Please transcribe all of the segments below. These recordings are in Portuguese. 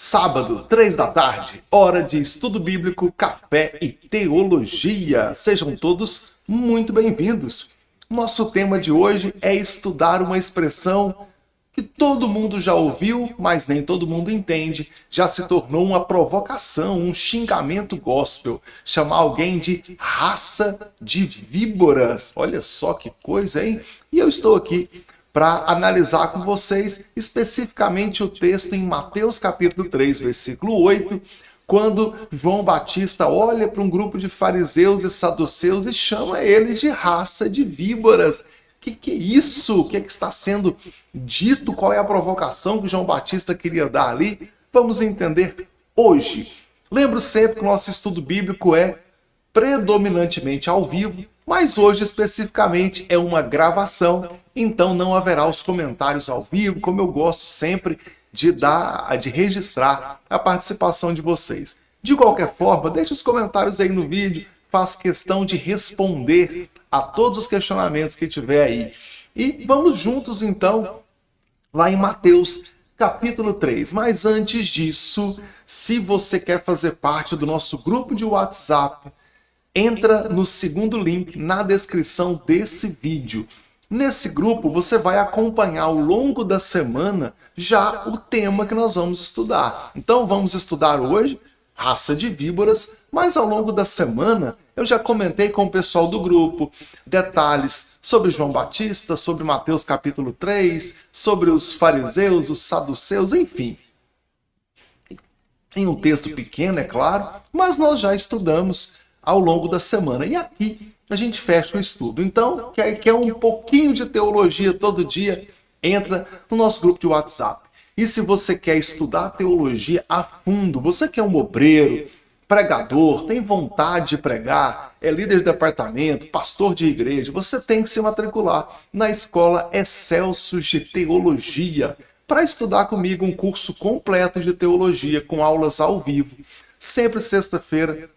Sábado, 3 da tarde, hora de estudo bíblico, café e teologia. Sejam todos muito bem-vindos. Nosso tema de hoje é estudar uma expressão que todo mundo já ouviu, mas nem todo mundo entende. Já se tornou uma provocação, um xingamento gospel. Chamar alguém de raça de víboras. Olha só que coisa, hein? E eu estou aqui para analisar com vocês especificamente o texto em Mateus capítulo 3, versículo 8, quando João Batista olha para um grupo de fariseus e saduceus e chama eles de raça de víboras. Que é isso? O que está sendo dito? Qual é a provocação que João Batista queria dar ali? Vamos entender hoje. Lembro sempre que o nosso estudo bíblico é predominantemente ao vivo, mas hoje especificamente é uma gravação, então não haverá os comentários ao vivo, como eu gosto sempre de registrar a participação de vocês. De qualquer forma, deixe os comentários aí no vídeo, faço questão de responder a todos os questionamentos que tiver aí. E vamos juntos então lá em Mateus capítulo 3. Mas antes disso, se você quer fazer parte do nosso grupo de WhatsApp, entra no segundo link na descrição desse vídeo. Nesse grupo você vai acompanhar ao longo da semana já o tema que nós vamos estudar. Então vamos estudar hoje raça de víboras, mas ao longo da semana eu já comentei com o pessoal do grupo detalhes sobre João Batista, sobre Mateus capítulo 3, sobre os fariseus, os saduceus, enfim. Em um texto pequeno, é claro, mas nós já estudamos ao longo da semana. E aqui a gente fecha o estudo. Então, quer um pouquinho de teologia todo dia, entra no nosso grupo de WhatsApp. E se você quer estudar teologia a fundo, você que é um obreiro, pregador, tem vontade de pregar, é líder de departamento, pastor de igreja, você tem que se matricular na Escola Excelsius de Teologia para estudar comigo um curso completo de teologia com aulas ao vivo, sempre sexta-feira,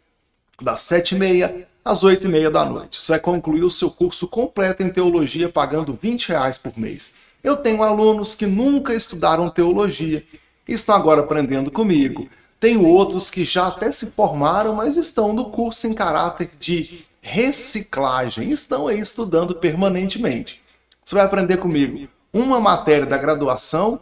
das 7h30 às 8h30 da noite. Você vai concluir o seu curso completo em teologia pagando R$20 por mês. Eu tenho alunos que nunca estudaram teologia e estão agora aprendendo comigo. Tenho outros que já até se formaram, mas estão no curso em caráter de reciclagem. Estão aí estudando permanentemente. Você vai aprender comigo uma matéria da graduação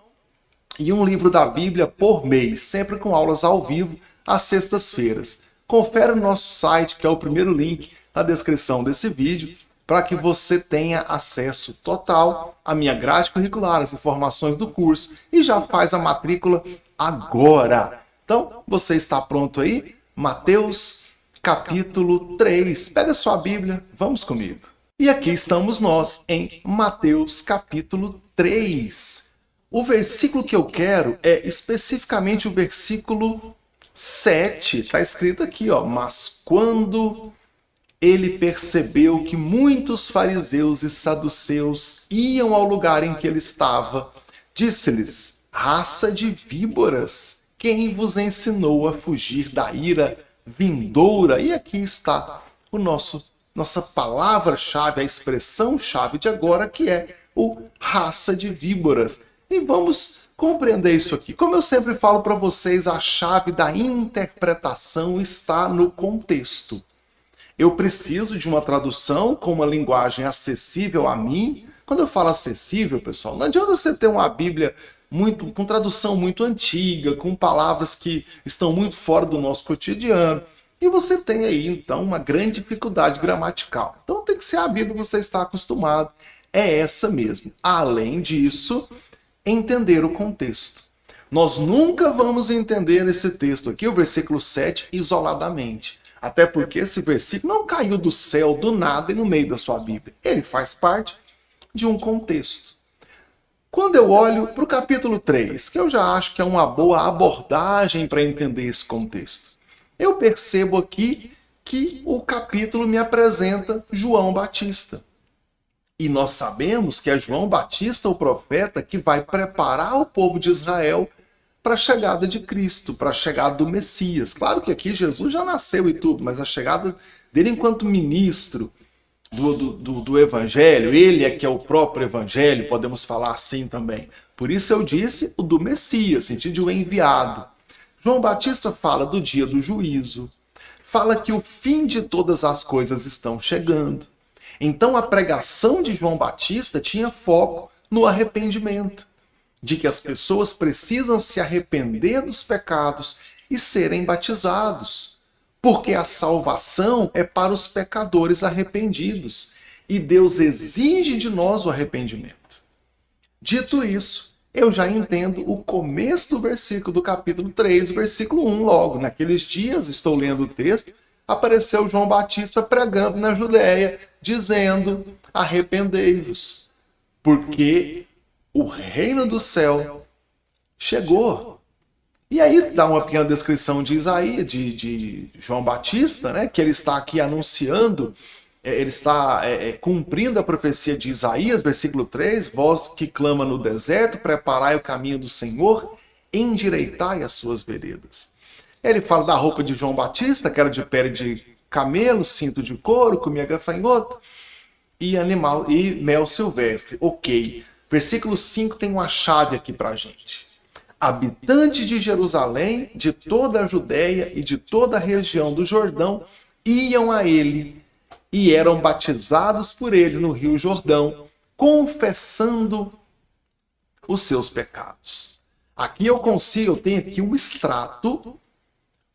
e um livro da Bíblia por mês, sempre com aulas ao vivo às sextas-feiras. Confere no nosso site, que é o primeiro link na descrição desse vídeo, para que você tenha acesso total à minha grade curricular, às informações do curso, e já faz a matrícula agora. Então, você está pronto aí? Mateus capítulo 3. Pega sua Bíblia, vamos comigo. E aqui estamos nós, em Mateus capítulo 3. O versículo que eu quero é especificamente o versículo 7, está escrito aqui, ó, mas quando ele percebeu que muitos fariseus e saduceus iam ao lugar em que ele estava, disse-lhes: raça de víboras, quem vos ensinou a fugir da ira vindoura? E aqui está nossa palavra-chave, a expressão-chave de agora, que é o raça de víboras. E vamos compreender isso aqui. Como eu sempre falo para vocês, a chave da interpretação está no contexto. Eu preciso de uma tradução com uma linguagem acessível a mim. Quando eu falo acessível, pessoal, não adianta você ter uma Bíblia com tradução muito antiga, com palavras que estão muito fora do nosso cotidiano. E você tem aí, então, uma grande dificuldade gramatical. Então tem que ser a Bíblia que você está acostumado. É essa mesmo. Além disso, entender o contexto. Nós nunca vamos entender esse texto aqui, o versículo 7, isoladamente. Até porque esse versículo não caiu do céu, do nada e no meio da sua Bíblia. Ele faz parte de um contexto. Quando eu olho para o capítulo 3, que eu já acho que é uma boa abordagem para entender esse contexto, eu percebo aqui que o capítulo me apresenta João Batista. E nós sabemos que é João Batista, o profeta, que vai preparar o povo de Israel para a chegada de Cristo, para a chegada do Messias. Claro que aqui Jesus já nasceu e tudo, mas a chegada dele enquanto ministro do Evangelho, ele é que é o próprio Evangelho, podemos falar assim também. Por isso eu disse o do Messias, sentido de o enviado. João Batista fala do dia do juízo, fala que o fim de todas as coisas estão chegando. Então a pregação de João Batista tinha foco no arrependimento, de que as pessoas precisam se arrepender dos pecados e serem batizados, porque a salvação é para os pecadores arrependidos e Deus exige de nós o arrependimento. Dito isso, eu já entendo o começo do versículo do capítulo 3, versículo 1, logo. Naqueles dias, estou lendo o texto, apareceu João Batista pregando na Judéia, dizendo: arrependei-vos, porque o reino do céu chegou. E aí dá uma pequena descrição de Isaías, de João Batista, né, que ele está aqui anunciando, ele está cumprindo a profecia de Isaías, versículo 3, vós que clama no deserto, preparai o caminho do Senhor, endireitai as suas veredas. Ele fala da roupa de João Batista, que era de pele de camelo, cinto de couro, comia gafanhoto, e animal e mel silvestre. Ok. Versículo 5 tem uma chave aqui para a gente. Habitantes de Jerusalém, de toda a Judéia e de toda a região do Jordão, iam a ele e eram batizados por ele no Rio Jordão, confessando os seus pecados. Aqui eu tenho aqui um extrato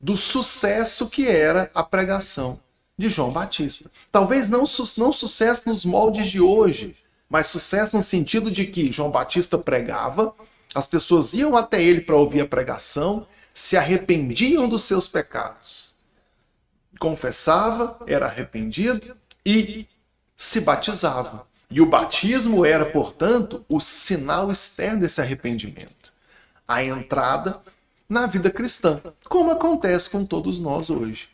do sucesso que era a pregação de João Batista. Talvez não sucesso nos moldes de hoje, mas sucesso no sentido de que João Batista pregava, as pessoas iam até ele para ouvir a pregação, se arrependiam dos seus pecados. Confessava, era arrependido e se batizava. E o batismo era, portanto, o sinal externo desse arrependimento. A entrada na vida cristã, como acontece com todos nós hoje.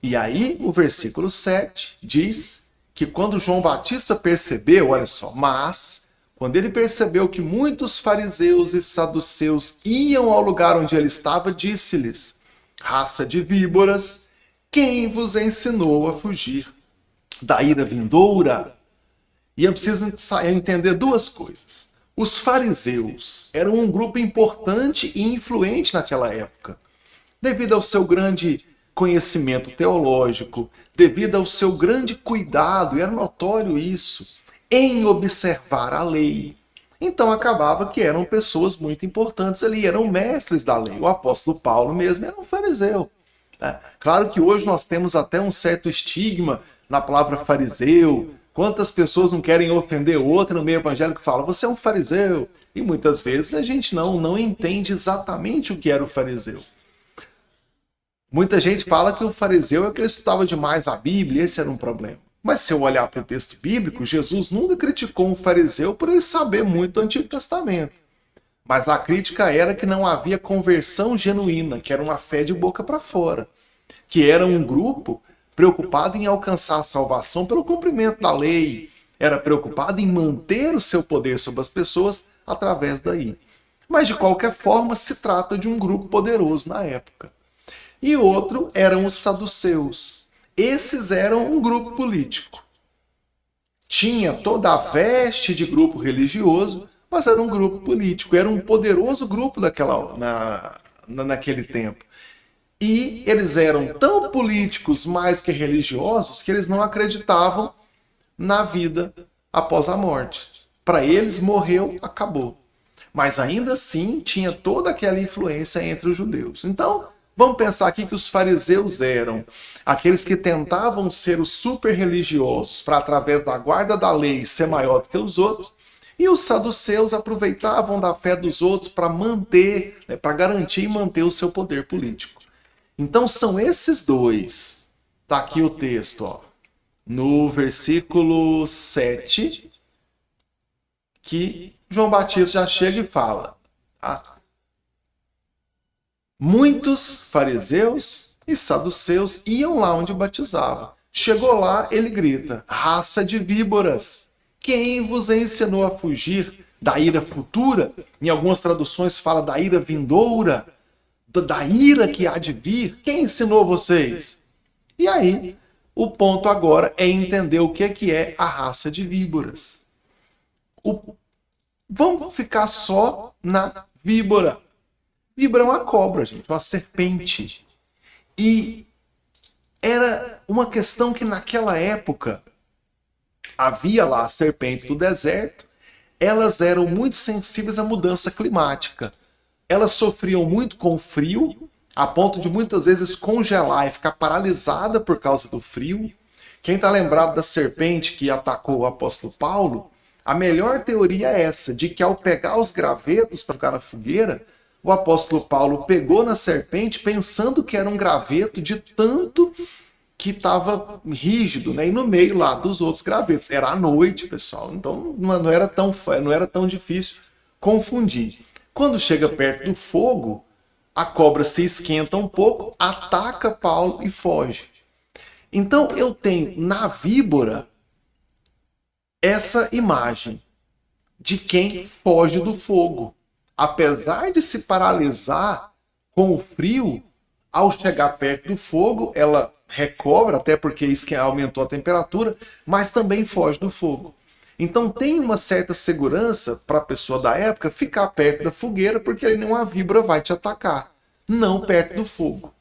E aí, o versículo 7 diz que quando João Batista percebeu, olha só, mas quando ele percebeu que muitos fariseus e saduceus iam ao lugar onde ele estava, disse-lhes: raça de víboras, quem vos ensinou a fugir da ira vindoura? E eu preciso entender duas coisas. Os fariseus eram um grupo importante e influente naquela época, devido ao seu grande conhecimento teológico, devido ao seu grande cuidado, e era notório isso, em observar a lei. Então acabava que eram pessoas muito importantes ali, eram mestres da lei. O apóstolo Paulo mesmo era um fariseu. Né? Claro que hoje nós temos até um certo estigma na palavra fariseu. Quantas pessoas não querem ofender outra no meio evangélico que falam, você é um fariseu. E muitas vezes a gente não entende exatamente o que era o fariseu. Muita gente fala que o fariseu é que ele estudava demais a Bíblia, esse era um problema. Mas se eu olhar para o texto bíblico, Jesus nunca criticou um fariseu por ele saber muito do Antigo Testamento. Mas a crítica era que não havia conversão genuína, que era uma fé de boca para fora. Que era um grupo preocupado em alcançar a salvação pelo cumprimento da lei. Era preocupado em manter o seu poder sobre as pessoas através daí. Mas de qualquer forma, se trata de um grupo poderoso na época. E outro eram os saduceus. Esses eram um grupo político. Tinha toda a veste de grupo religioso, mas era um grupo político. Era um poderoso grupo naquele tempo. E eles eram tão políticos mais que religiosos que eles não acreditavam na vida após a morte. Para eles, morreu, acabou. Mas ainda assim, tinha toda aquela influência entre os judeus. Então, vamos pensar aqui que os fariseus eram aqueles que tentavam ser os super religiosos para, através da guarda da lei, ser maior do que os outros. E os saduceus aproveitavam da fé dos outros para manter, para garantir e manter o seu poder político. Então são esses dois. Está aqui o texto, ó, no versículo 7, que João Batista já chega e fala. Tá? Muitos fariseus e saduceus iam lá onde batizava. Chegou lá, ele grita, raça de víboras, quem vos ensinou a fugir da ira futura? Em algumas traduções fala da ira vindoura, da ira que há de vir. Quem ensinou vocês? E aí, o ponto agora é entender o que é a raça de víboras. Vamos ficar só na víbora. Víbora é uma cobra, gente, uma serpente. E era uma questão que naquela época havia lá as serpentes do deserto, elas eram muito sensíveis à mudança climática. Elas sofriam muito com o frio, a ponto de muitas vezes congelar e ficar paralisada por causa do frio. Quem está lembrado da serpente que atacou o apóstolo Paulo, a melhor teoria é essa, de que ao pegar os gravetos para ficar na fogueira, o apóstolo Paulo pegou na serpente pensando que era um graveto de tanto que estava rígido, né? E no meio lá dos outros gravetos. Era à noite, pessoal. Então não era tão difícil confundir. Quando chega perto do fogo, a cobra se esquenta um pouco, ataca Paulo e foge. Então eu tenho na víbora essa imagem de quem foge do fogo. Apesar de se paralisar com o frio, ao chegar perto do fogo, ela recobra, até porque isso aumentou a temperatura, mas também foge do fogo. Então tem uma certa segurança para a pessoa da época ficar perto da fogueira, porque aí nenhuma víbora vai te atacar, não perto do fogo.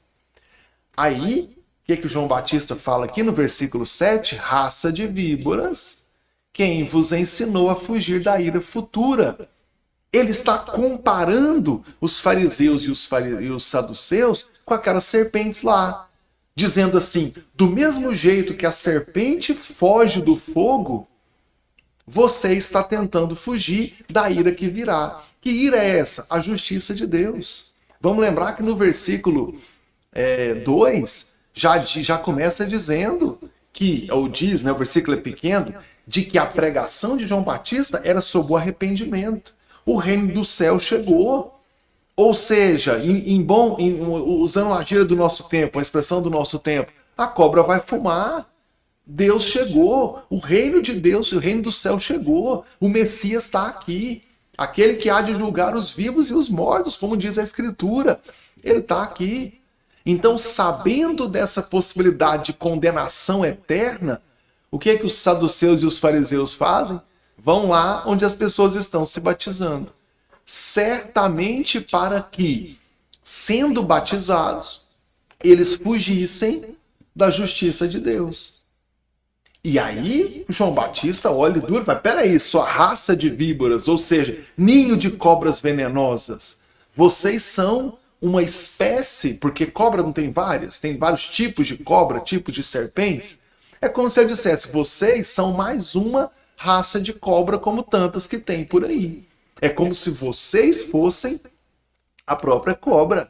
Aí, o que o João Batista fala aqui no versículo 7? Raça de víboras, quem vos ensinou a fugir da ira futura. Ele está comparando os fariseus e os saduceus com aquelas serpentes lá, dizendo assim, do mesmo jeito que a serpente foge do fogo, você está tentando fugir da ira que virá. Que ira é essa? A justiça de Deus. Vamos lembrar que no versículo 2, já começa dizendo que, ou diz, né, o versículo é pequeno, de que a pregação de João Batista era sobre o arrependimento. O reino do céu chegou. Ou seja, usando a gíria do nosso tempo, a expressão do nosso tempo, a cobra vai fumar. Deus chegou, o reino de Deus, o reino do céu chegou, o Messias está aqui. Aquele que há de julgar os vivos e os mortos, como diz a Escritura, ele está aqui. Então, sabendo dessa possibilidade de condenação eterna, o que é que os saduceus e os fariseus fazem? Vão lá onde as pessoas estão se batizando. Certamente para que, sendo batizados, eles fugissem da justiça de Deus. E aí, João Batista olha duro e fala, peraí, sua raça de víboras, ou seja, ninho de cobras venenosas, vocês são uma espécie, porque cobra não tem várias, tem vários tipos de cobra, tipos de serpentes. É como se ele dissesse, vocês são mais uma raça de cobra como tantas que tem por aí. É como se vocês fossem a própria cobra.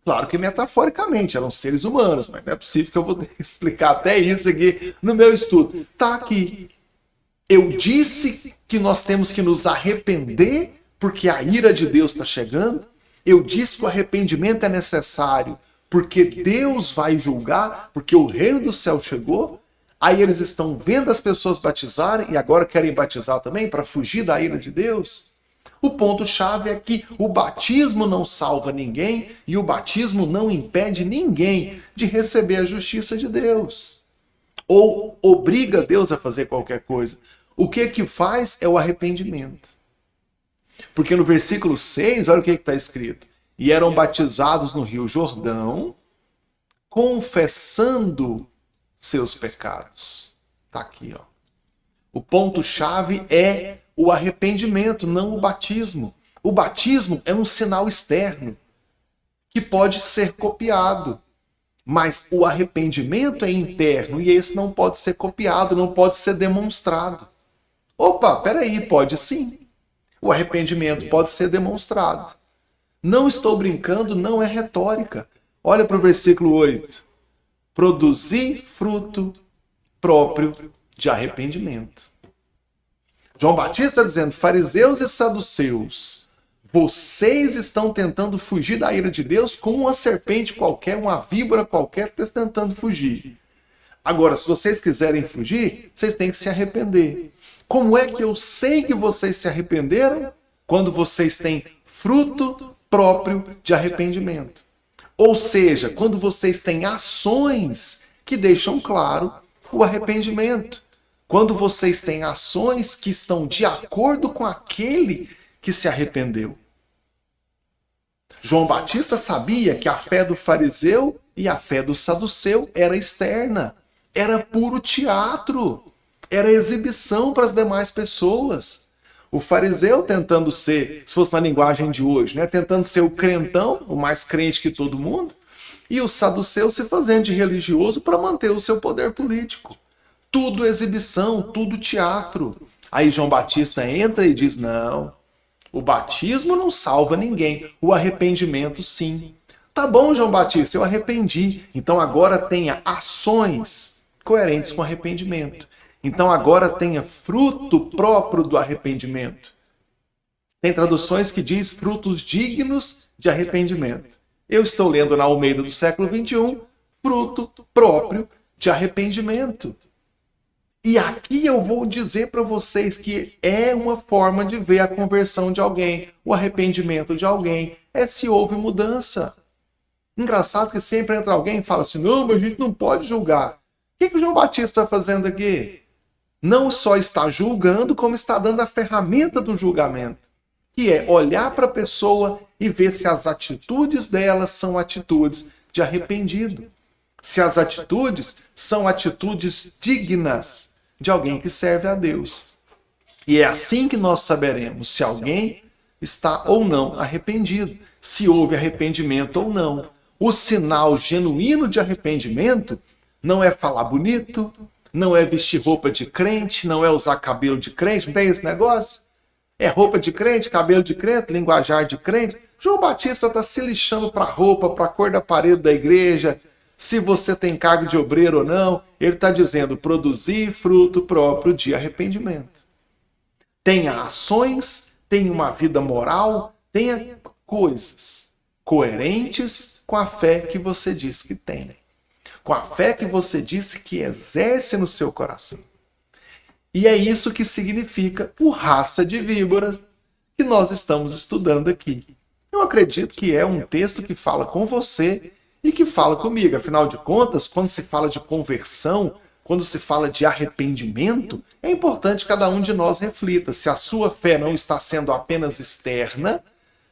Claro que metaforicamente, eram seres humanos, mas não é possível que eu vou explicar até isso aqui no meu estudo. Tá aqui. Eu disse que nós temos que nos arrepender porque a ira de Deus está chegando. Eu disse que o arrependimento é necessário porque Deus vai julgar, porque o reino do céu chegou. Aí eles estão vendo as pessoas batizarem e agora querem batizar também para fugir da ira de Deus. O ponto-chave é que o batismo não salva ninguém e o batismo não impede ninguém de receber a justiça de Deus. Ou obriga Deus a fazer qualquer coisa. O que faz é o arrependimento. Porque no versículo 6, olha o que está escrito. E eram batizados no Rio Jordão, confessando seus pecados. Está aqui, ó. O ponto-chave é o arrependimento, não o batismo. O batismo é um sinal externo que pode ser copiado. Mas o arrependimento é interno e esse não pode ser copiado, não pode ser demonstrado. Opa, peraí, pode sim. O arrependimento pode ser demonstrado. Não estou brincando, não é retórica. Olha para o versículo 8. Produzir fruto próprio de arrependimento. João Batista está dizendo, fariseus e saduceus, vocês estão tentando fugir da ira de Deus como uma serpente qualquer, uma víbora qualquer que está tentando fugir. Agora, se vocês quiserem fugir, vocês têm que se arrepender. Como é que eu sei que vocês se arrependeram? Quando vocês têm fruto próprio de arrependimento. Ou seja, quando vocês têm ações que deixam claro o arrependimento. Quando vocês têm ações que estão de acordo com aquele que se arrependeu. João Batista sabia que a fé do fariseu e a fé do saduceu era externa, era puro teatro, era exibição para as demais pessoas. O fariseu tentando ser, se fosse na linguagem de hoje, né, tentando ser o crentão, o mais crente que todo mundo, e o saduceu se fazendo de religioso para manter o seu poder político. Tudo exibição, tudo teatro. Aí João Batista entra e diz, não, o batismo não salva ninguém, o arrependimento sim. Tá bom, João Batista, eu arrependi. Então agora tenha ações coerentes com arrependimento. Então agora tenha fruto próprio do arrependimento. Tem traduções que diz frutos dignos de arrependimento. Eu estou lendo na Almeida do século XXI, fruto próprio de arrependimento. E aqui eu vou dizer para vocês que é uma forma de ver a conversão de alguém, o arrependimento de alguém, é se houve mudança. Engraçado que sempre entra alguém e fala assim, não, mas a gente não pode julgar. O que o João Batista está fazendo aqui? Não só está julgando, como está dando a ferramenta do julgamento, que é olhar para a pessoa e ver se as atitudes dela são atitudes de arrependido. Se as atitudes são atitudes dignas de alguém que serve a Deus. E é assim que nós saberemos se alguém está ou não arrependido, se houve arrependimento ou não. O sinal genuíno de arrependimento não é falar bonito, não é vestir roupa de crente, não é usar cabelo de crente, não tem esse negócio? É roupa de crente, cabelo de crente, linguajar de crente. João Batista está se lixando para a roupa, para a cor da parede da igreja, se você tem cargo de obreiro ou não. Ele está dizendo, produzir fruto próprio de arrependimento. Tenha ações, tenha uma vida moral, tenha coisas coerentes com a fé que você diz que tem. Com a fé que você disse que exerce no seu coração. E é isso que significa o raça de víboras que nós estamos estudando aqui. Eu acredito que é um texto que fala com você e que fala comigo. Afinal de contas, quando se fala de conversão, quando se fala de arrependimento, é importante que cada um de nós reflita se a sua fé não está sendo apenas externa,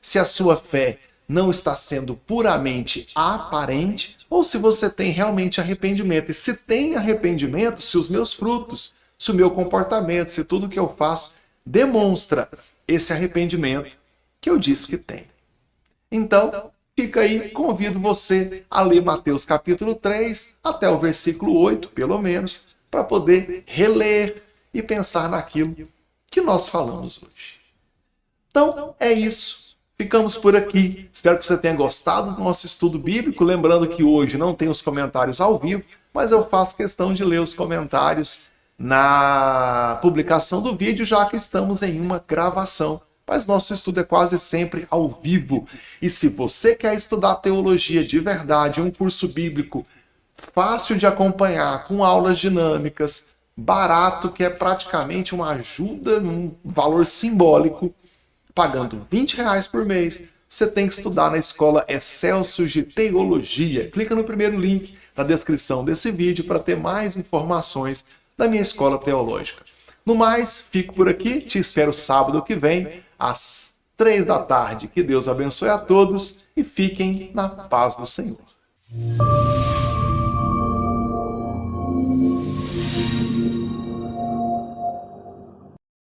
se a sua fé não está sendo puramente aparente, ou se você tem realmente arrependimento. E se tem arrependimento, se os meus frutos, se o meu comportamento, se tudo que eu faço demonstra esse arrependimento que eu disse que tem. Então, fica aí, convido você a ler Mateus capítulo 3 até o versículo 8, pelo menos, para poder reler e pensar naquilo que nós falamos hoje. Então, é isso. Ficamos por aqui. Espero que você tenha gostado do nosso estudo bíblico. Lembrando que hoje não tem os comentários ao vivo, mas eu faço questão de ler os comentários na publicação do vídeo, já que estamos em uma gravação. Mas nosso estudo é quase sempre ao vivo. E se você quer estudar teologia de verdade, um curso bíblico fácil de acompanhar, com aulas dinâmicas, barato, que é praticamente uma ajuda, um valor simbólico, pagando R$20 por mês, você tem que estudar na Escola Excelsius de Teologia. Clica no primeiro link na descrição desse vídeo para ter mais informações da minha escola teológica. No mais, fico por aqui, te espero sábado que vem, às 3 da tarde. Que Deus abençoe a todos e fiquem na paz do Senhor.